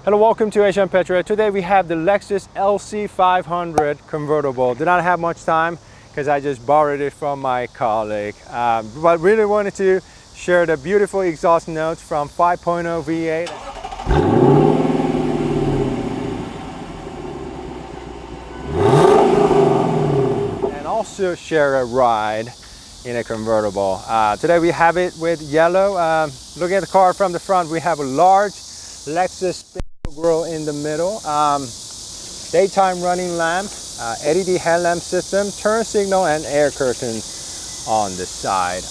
Hello, welcome to Asian Petrol. Today we have the Lexus LC500 Convertible. Did not have much time because I just borrowed it from my colleague. But really wanted to share the beautiful exhaust notes from 5.0 V8. And also share a ride in a convertible. Today we have it with yellow. Looking at the car from the front, we have a large Lexus grille in the middle, daytime running lamp, LED headlamp system, turn signal, and air curtain on the side.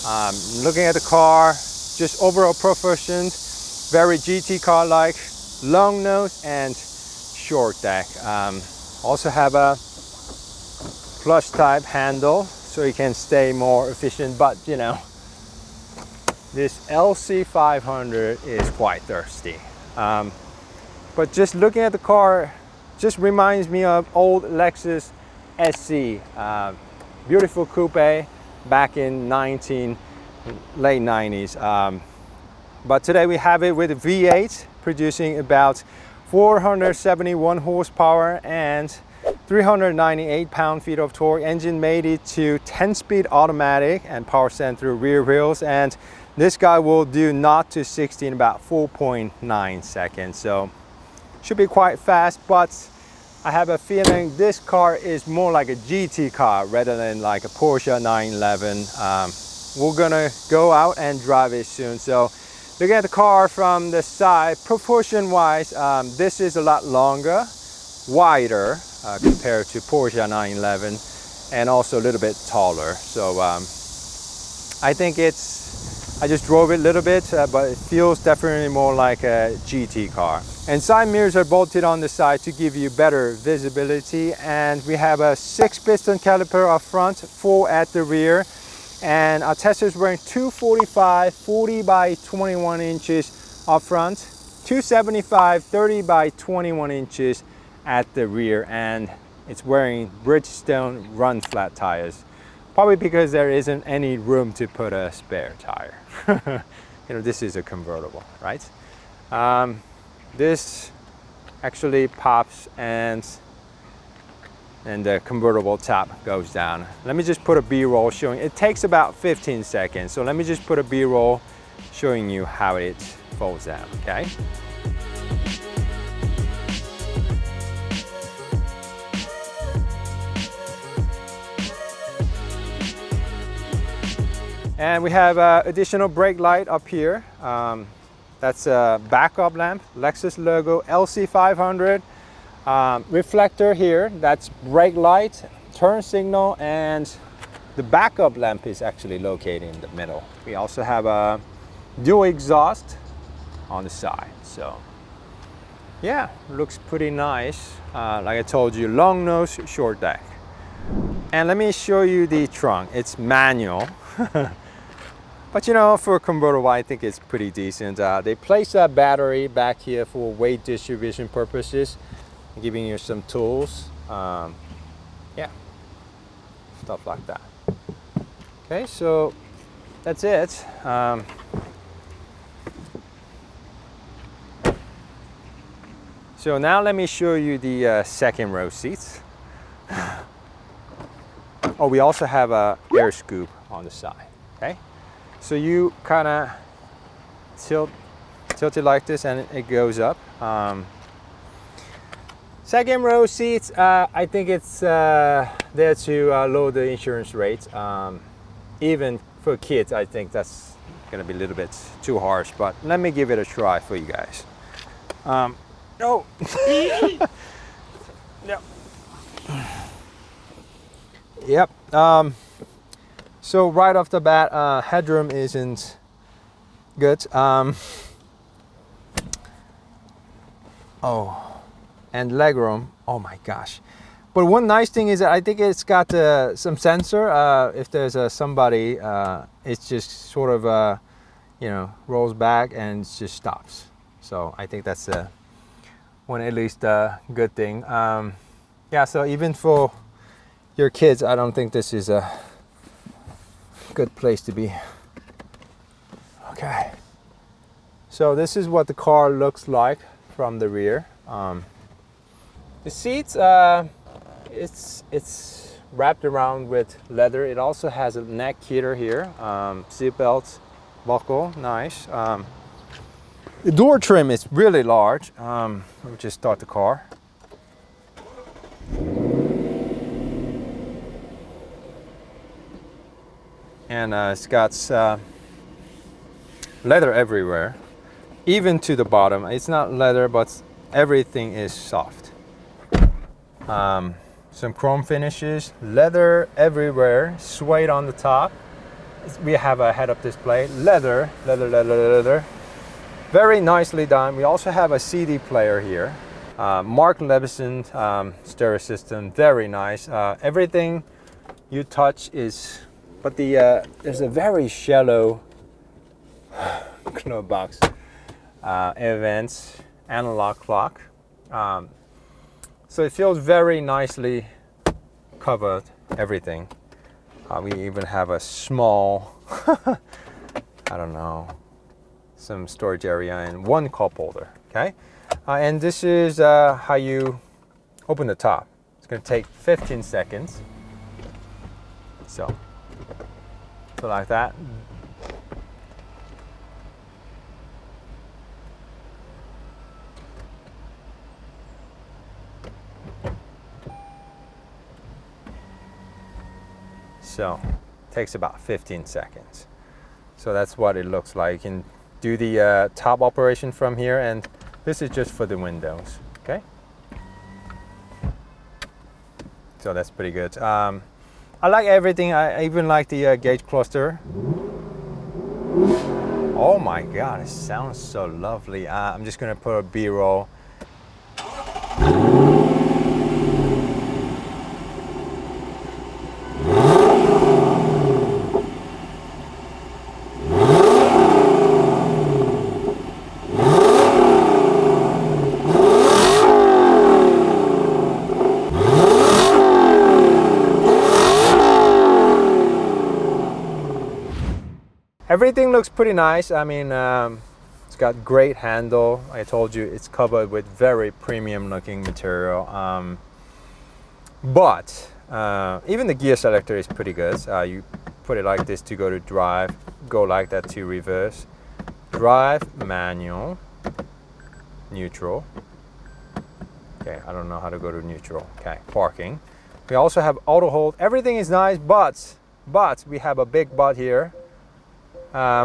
Looking at the car, just overall proficient, very GT car like, long nose and short deck. Also have a plush type handle so you can stay more efficient, but you know, this LC500 is quite thirsty. But just looking at the car just reminds me of old Lexus SC, beautiful coupe back in late 90s. But today we have it with a V8 producing about 471 horsepower and 398 pound-feet of torque. Engine made it to 10-speed automatic and power sent through rear wheels, and this guy will do 0 to 60 in about 4.9 seconds. So should be quite fast, but I have a feeling this car is more like a GT car rather than like a Porsche 911. We're gonna go out and drive it soon. So looking at the car from the side, proportion wise, this is a lot longer, wider compared to Porsche 911, and also a little bit taller. So I think I just drove it a little bit, but it feels definitely more like a GT car. And side mirrors are bolted on the side to give you better visibility. And we have a 6-piston caliper up front, 4 at the rear. And our tester's wearing 245 40 by 21 inches up front, 275 30 by 21 inches at the rear. And it's wearing Bridgestone run flat tires. Probably because there isn't any room to put a spare tire. You know, this is a convertible, right? This actually pops and the convertible top goes down. Let me just put a B-roll showing. It takes about 15 seconds. So let me just put a B-roll showing you how it folds down, okay? And we have additional brake light up here. That's a backup lamp, Lexus logo, LC500. Reflector here, that's brake light, turn signal, and the backup lamp is actually located in the middle. We also have a dual exhaust on the side. So yeah, looks pretty nice. Like I told you, long nose, short deck. And let me show you the trunk. It's manual. But you know, for a convertible, I think it's pretty decent. They place a battery back here for weight distribution purposes, giving you some tools. Yeah, stuff like that. Okay, so that's it. So now let me show you the second row seats. Oh, we also have a air scoop on the side, okay? So you kind of tilt it like this and it goes up. Second row seats, I think it's there to lower the insurance rates. Even for kids, I think that's gonna be a little bit too harsh, but let me give it a try for you guys. No. No. Yep. So right off the bat, headroom isn't good. Oh, and legroom. Oh my gosh. But one nice thing is that I think it's got some sensor. If there's somebody, it just sort of, you know, rolls back and just stops. So I think that's one at least good thing. Yeah. So even for your kids, I don't think this is a good place to be. Okay, so this is what the car looks like from the rear. The seats, it's wrapped around with leather. It also has a neck heater here. Seat belt buckle, nice. The door trim is really large. Let me just start the car. And it's got leather everywhere, even to the bottom. It's not leather, but everything is soft. Some chrome finishes, leather everywhere, suede on the top. We have a head-up display, leather. Very nicely done. We also have a CD player here. Mark Levinson stereo system, very nice. Everything you touch is, but there's a very shallow glove box. Events, analog clock. So it feels very nicely covered, everything. We even have a small, I don't know, some storage area and one cup holder, okay? And this is how you open the top. It's gonna take 15 seconds. So like that. So takes about 15 seconds. So that's what it looks like. You can do the top operation from here, and this is just for the windows, okay? So that's pretty good. I like everything. I even like the gauge cluster. Oh my God, it sounds so lovely. I'm just gonna put a B-roll. Everything looks pretty nice. I mean, it's got great handle. I told you it's covered with very premium looking material. But even the gear selector is pretty good. You put it like this to go to drive, go like that to reverse. Drive, manual, neutral. Okay, I don't know how to go to neutral. Okay, parking. We also have auto hold. Everything is nice, but we have a big but here. I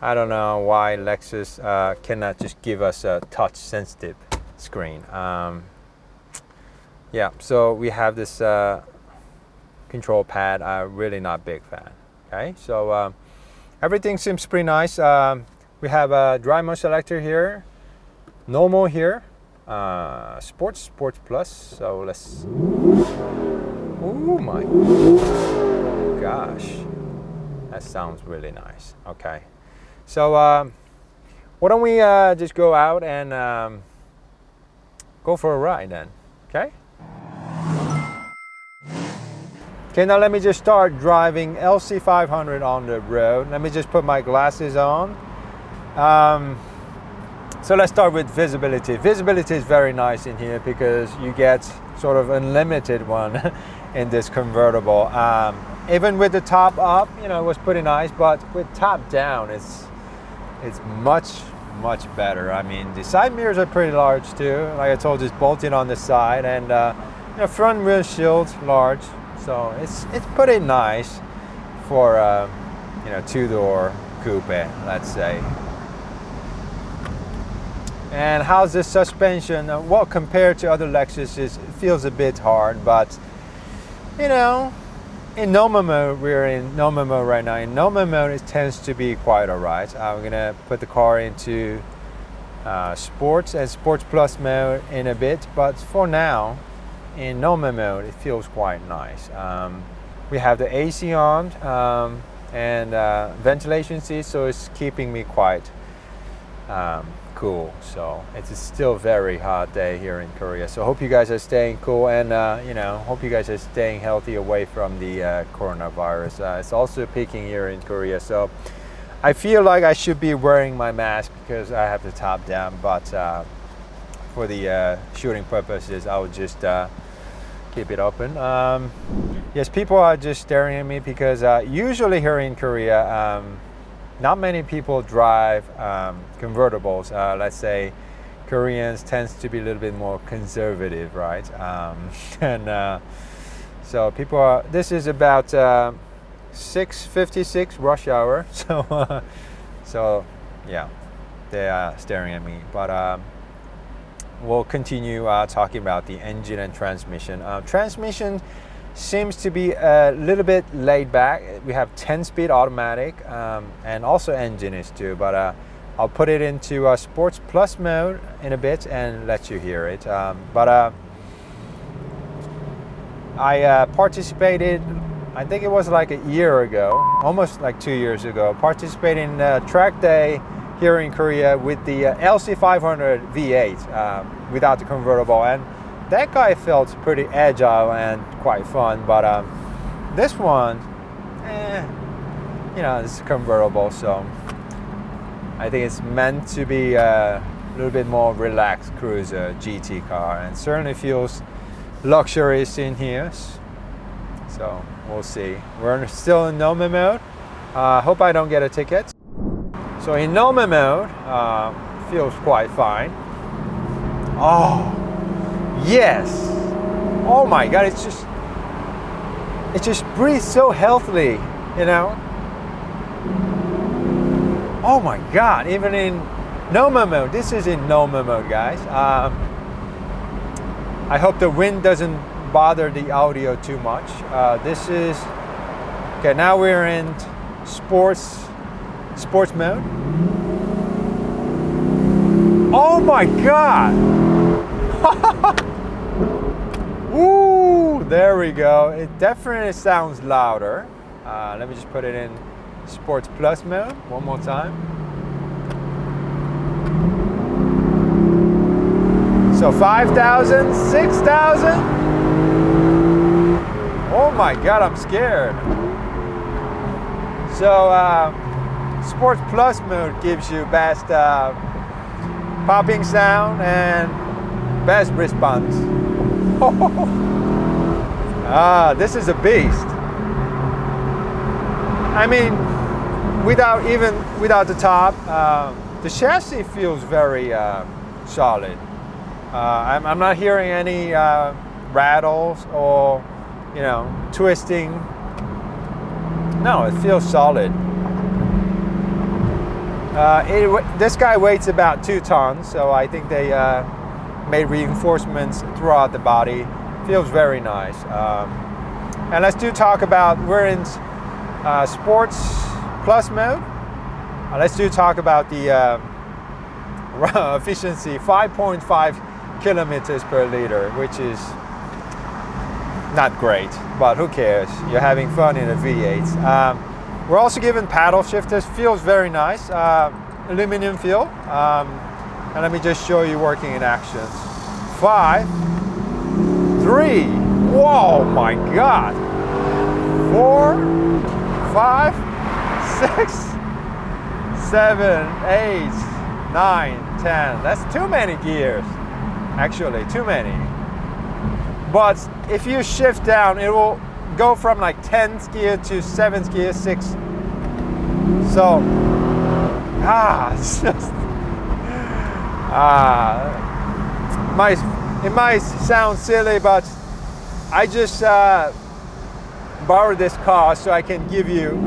don't know why Lexus cannot just give us a touch sensitive screen. Yeah, so we have this control pad. I'm really not big fan. Okay, so everything seems pretty nice. We have a drive mode selector here, normal here, sports plus. So let's, oh my gosh. That sounds really nice. Okay, so why don't we just go out and go for a ride then, okay? Okay, now let me just start driving LC500 on the road. Let me just put my glasses on. So let's start with visibility. Visibility is very nice in here because you get sort of unlimited one in this convertible. Even with the top up, you know, it was pretty nice, but with top down, it's much better. I mean, the side mirrors are pretty large too. Like I told you, it's bolted on the side, and you know, front windshield large, so it's pretty nice for you know, two-door coupe, let's say. And how's the suspension? Well, compared to other Lexus, it feels a bit hard, but you know, in normal mode, we're in normal mode right now. In normal mode, it tends to be quite alright. I'm gonna put the car into sports and sports plus mode in a bit, but for now, in normal mode, it feels quite nice. We have the AC on and ventilation seats, so it's keeping me quite cool. So it's still a very hot day here in Korea, so hope you guys are staying cool, and you know, hope you guys are staying healthy away from the coronavirus. It's also peaking here in Korea, so I feel like I should be wearing my mask because I have the top down, but for the shooting purposes, I would just keep it open. Yes, people are just staring at me because usually here in Korea, not many people drive convertibles. Let's say Koreans tends to be a little bit more conservative, right? And so people are, this is about 6:56 rush hour, so yeah, they are staring at me, but we'll continue talking about the engine and transmission. Transmission seems to be a little bit laid back. We have 10-speed automatic, and also engine is too, but I'll put it into Sports Plus mode in a bit and let you hear it. I participated, I think it was like a year ago, almost like 2 years ago, participated in a track day here in Korea with the LC500 V8 without the convertible, and that guy felt pretty agile and quite fun, but this one, you know, it's convertible, so I think it's meant to be a little bit more relaxed cruiser GT car, and certainly feels luxurious in here. So we'll see. We're still in normal mode. Hope I don't get a ticket. So in normal mode, feels quite fine. Oh, yes. Oh my God, it just breathes so healthily, you know. Oh my God, even in normal mode. This is in normal mode, guys. I hope the wind doesn't bother the audio too much. This is, okay, now we're in sports mode. Oh my God! Ooh, there we go. It definitely sounds louder. Let me just put it in Sports Plus mode one more time. So 5,000, 6,000. Oh my God, I'm scared. So Sports Plus mode gives you best popping sound and best response. This is a beast. I mean, without the top, the chassis feels very solid. I'm not hearing any rattles or, you know, twisting. No, it feels solid. This guy weighs about 2 tons, so I think they made reinforcements throughout the body. Feels very nice. And let's talk about, we're in Sports Plus mode. Let's talk about the efficiency, 5.5 kilometers per liter, which is not great, but who cares? You're having fun in a V8. We're also given paddle shifters. Feels very nice. Aluminum feel. And let me just show you working in action. 5, 3, whoa, my God. 4, 5, 6, 7, 8, 9, 10. That's too many gears. Actually, too many. But if you shift down, it will go from like 10th gear to 7th gear, 6th. So, it's just, it might sound silly, but I just borrowed this car so I can give you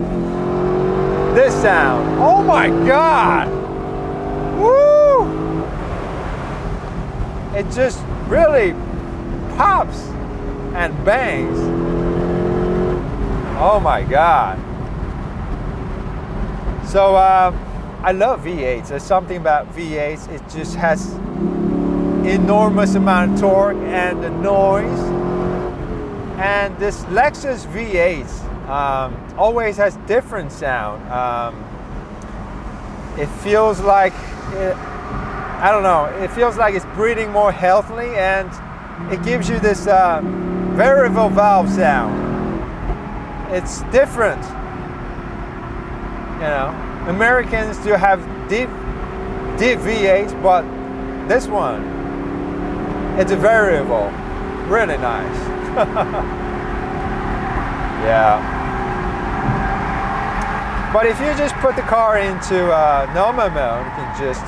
this sound. Oh my God! Woo! It just really pops and bangs. Oh my God. So I love V8s. There's something about V8s. It just has enormous amount of torque and the noise. And this Lexus V8 always has different sound. It feels like, I don't know, it feels like it's breathing more healthily, and it gives you this variable valve sound. It's different, you know. Americans do have deep V8s, but this one, it's a variable, really nice. Yeah. But if you just put the car into normal mode, you can just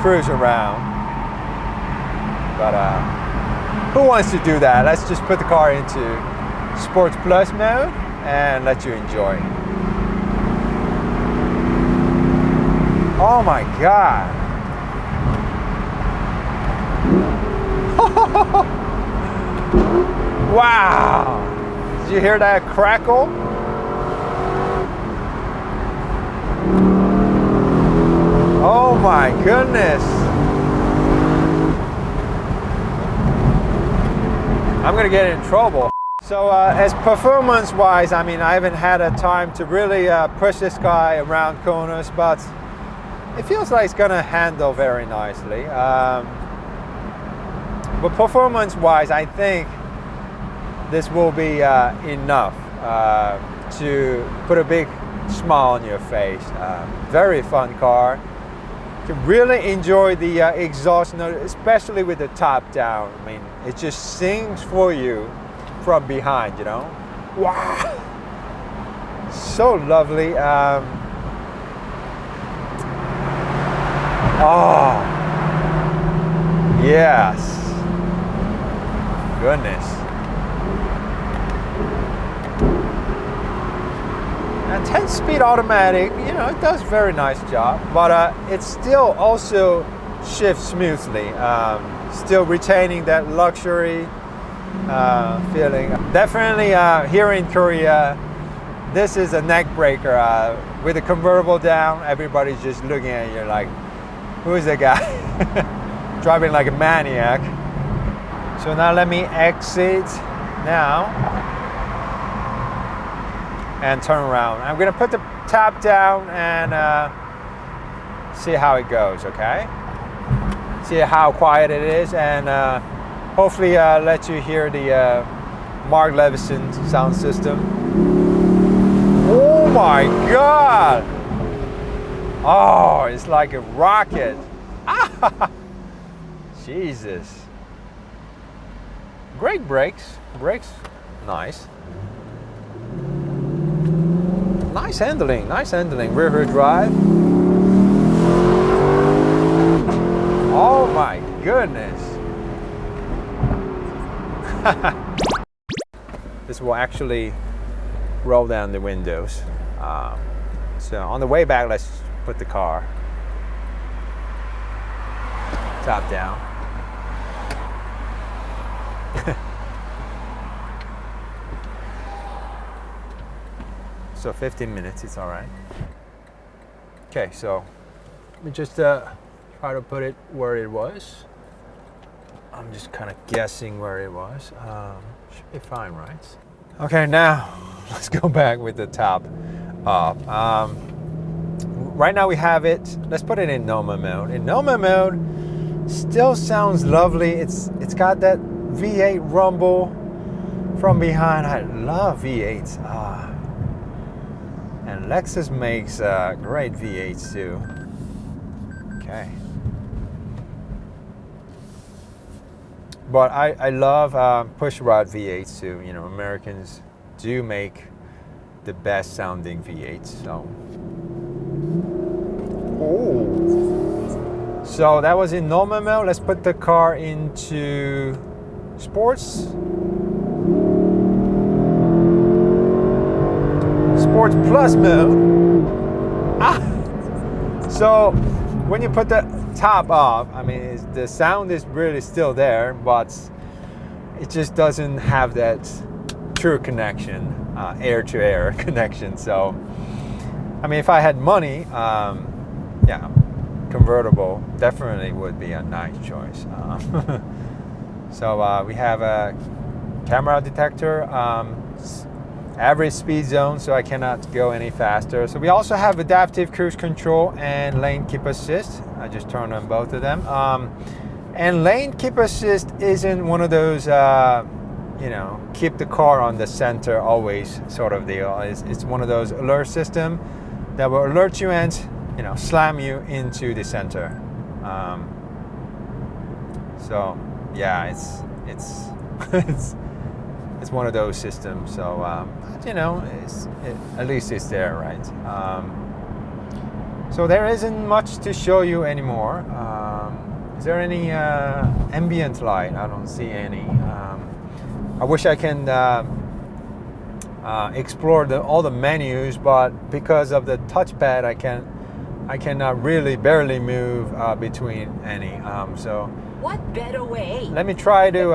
cruise around. But who wants to do that? Let's just put the car into Sports Plus mode and let you enjoy. Oh my God. Wow. Did you hear that crackle? Oh my goodness. I'm gonna get in trouble. So as performance wise, I mean, I haven't had a time to really push this guy around corners, but it feels like it's gonna handle very nicely. But performance wise, I think this will be enough to put a big smile on your face. Very fun car. You can really enjoy the exhaust note, especially with the top down. I mean, it just sings for you from behind, you know? Wow! So lovely. Oh, yes. Goodness. And 10-speed automatic, you know, it does a very nice job, but it still also shifts smoothly, still retaining that luxury feeling. Definitely here in Korea, this is a neck breaker. With the convertible down, everybody's just looking at you like, who is that guy? Driving like a maniac. So now let me exit now and turn around. I'm gonna put the top down and see how it goes, okay? See how quiet it is, and hopefully let you hear the Mark Levinson sound system. Oh my God! Oh, it's like a rocket. Jesus. Great brakes. Brakes, nice. Nice handling, nice handling. Rear drive. Oh my goodness. This will actually roll down the windows. So on the way back, let's put the car top down. So 15 minutes, it's all right. Okay, so let me just try to put it where it was. I'm just kind of guessing where it was. Should be fine, right? Okay, now let's go back with the top up. Right now we have it, let's put it in normal mode. In normal mode, still sounds lovely. It's got that V8 rumble from behind. I love V8s. And Lexus makes great V8s too. Okay. But I love pushrod V8s too. You know, Americans do make the best sounding V8s. So. Oh. So that was in normal mode. Let's put the car into sports. Sports Plus mode. So when you put the top off, I mean, the sound is really still there, but it just doesn't have that true connection, air-to-air connection. So, I mean, if I had money, yeah, convertible definitely would be a nice choice. So we have a camera detector, average speed zone, so I cannot go any faster. So we also have adaptive cruise control and lane keep assist. I just turned on both of them. And lane keep assist isn't one of those, you know, keep the car on the center always sort of deal. It's one of those alert system that will alert you and, you know, slam you into the center. So yeah, it's it's one of those systems. So you know, at least it's there, right? So there isn't much to show you anymore. Is there any ambient light? I don't see any. I wish I can explore all the menus, but because of the touchpad, I cannot really barely move between any. So what better way? let me try to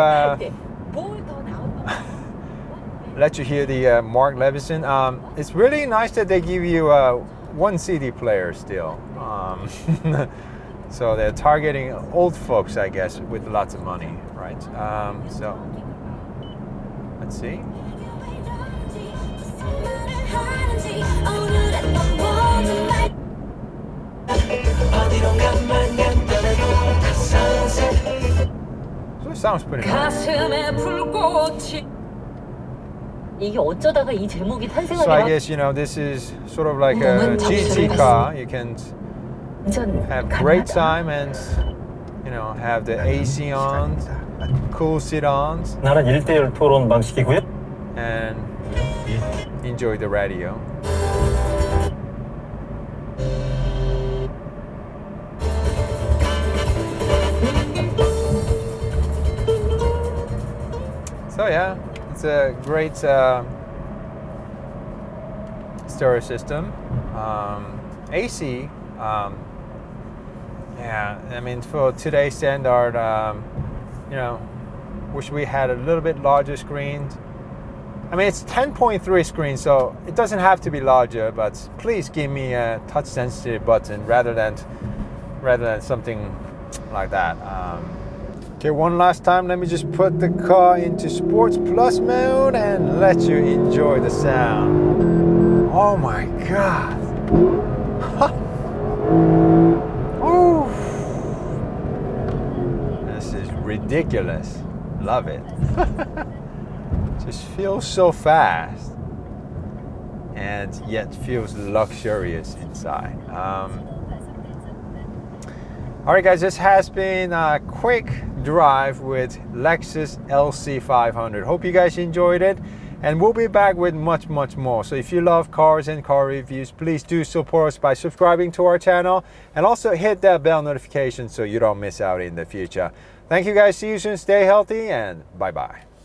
let you hear the Mark Levinson. It's really nice that they give you one CD player still. So they're targeting old folks, I guess, with lots of money, right? So let's see. So it sounds pretty nice. 이게 어쩌다가 이 제목이 탄생하게 So I guess, you know, this is sort of like a GT car. You can have great time and, you know, have the AC on, cool sit-ons, 나는 1대1 토론 방식이고요. and enjoy the radio. So yeah, it's a great stereo system. AC, yeah, I mean, for today's standard, you know, wish we had a little bit larger screens. I mean, it's 10.3 screen, so it doesn't have to be larger, but please give me a touch-sensitive button rather than something like that. Okay, one last time, let me just put the car into Sports Plus mode and let you enjoy the sound. Oh my God. Ooh. This is ridiculous. Love it. Just feels so fast and yet feels luxurious inside. All right, guys, this has been a quick drive with Lexus LC500. Hope you guys enjoyed it, and we'll be back with much more. So if you love cars and car reviews, please do support us by subscribing to our channel, and also hit that bell notification so you don't miss out in the future. Thank you guys. See you soon. Stay healthy, and bye-bye.